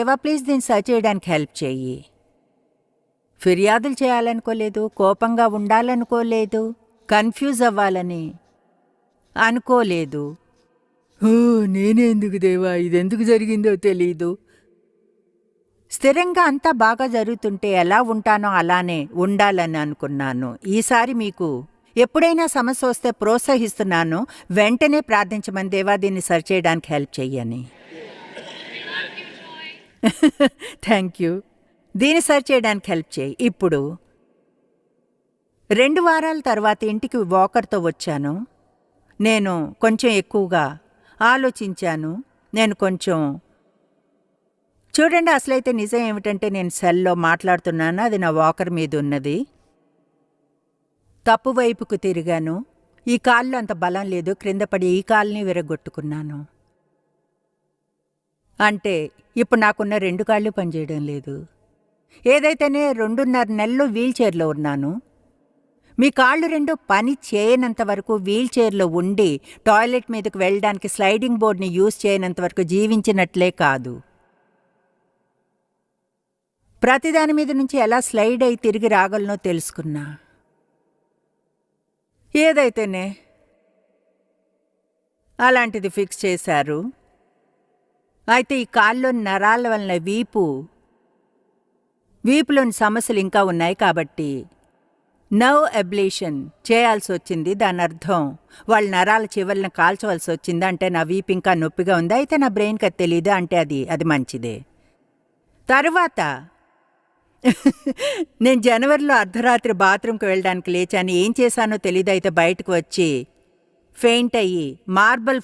దేవా ప్లీజ్ దీన్ని సర్చ్ చేయడానికి హెల్ప్ చెయ్యి. ఫిర్యాదులు చేయాలనుకోలేదు, కోపంగా ఉండాలనుకోలేదు, కన్ఫ్యూజ్ అవ్వాలని అనుకోలేదు. నేనే ఎందుకు దేవా, ఇదెందుకు జరిగిందో తెలీదు. స్థిరంగా అంతా బాగా జరుగుతుంటే ఎలా ఉంటానో అలానే ఉండాలని అనుకున్నాను. ఈసారి మీకు ఎప్పుడైనా సమస్య వస్తే ప్రోత్సహిస్తున్నాను, వెంటనే ప్రార్థించమని దేవా దీన్ని సరి చేయడానికి హెల్ప్ చెయ్యని. Thank you. దీన్ని సరి చేయడానికి హెల్ప్ చేయి. ఇప్పుడు 2 వారాల తర్వాత ఇంటికి వాకర్తో వచ్చాను. నేను కొంచెం ఎక్కువగా ఆలోచించాను. నేను కొంచెం చూడండి, అసలైతే నిజం ఏమిటంటే నేను సెల్లో మాట్లాడుతున్నాను, అది నా వాకర్ మీద ఉన్నది. తప్పు వైపుకు తిరిగాను. ఈ కాల్లో అంత బలం లేదు, క్రింద పడి ఈ కాల్ని విరగొట్టుకున్నాను. అంటే ఇప్పుడు నాకున్న 2 కాళ్ళు పనిచేయడం లేదు. ఏదైతేనే 2.5 నెలలు వీల్ చైర్లో ఉన్నాను. మీ కాళ్ళు 2 పని చేయనంత వరకు వీల్ చైర్లో ఉండి టాయిలెట్ మీదకు వెళ్ళడానికి స్లైడింగ్ బోర్డ్ని యూజ్ చేయనంత వరకు జీవించినట్లే కాదు. ప్రతిదాని మీద నుంచి ఎలా స్లైడ్ అయి తిరిగి రాగలనో తెలుసుకున్నా. ఏదైతేనే అలాంటిది ఫిక్స్ చేశారు. అయితే ఈ కాల్లోని నరాల వలన వీపులోని సమస్యలు ఇంకా ఉన్నాయి కాబట్టి నర్వ్ అబ్లేషన్ చేయాల్సి వచ్చింది. దాని అర్థం వాళ్ళ నరాల చివరిని కాల్చవలసి వచ్చింది. అంటే నా వీపు ఇంకా నొప్పిగా ఉంది. అయితే నా బ్రెయిన్కి అది తెలీదు, అంటే అది మంచిదే. తరువాత నేను జనవరిలో అర్ధరాత్రి బాత్రూంకి వెళ్ళడానికి లేచాను. ఏం చేశానో తెలీదు. అయితే బయటకు వచ్చి ఫెయింట్ అయ్యి మార్బల్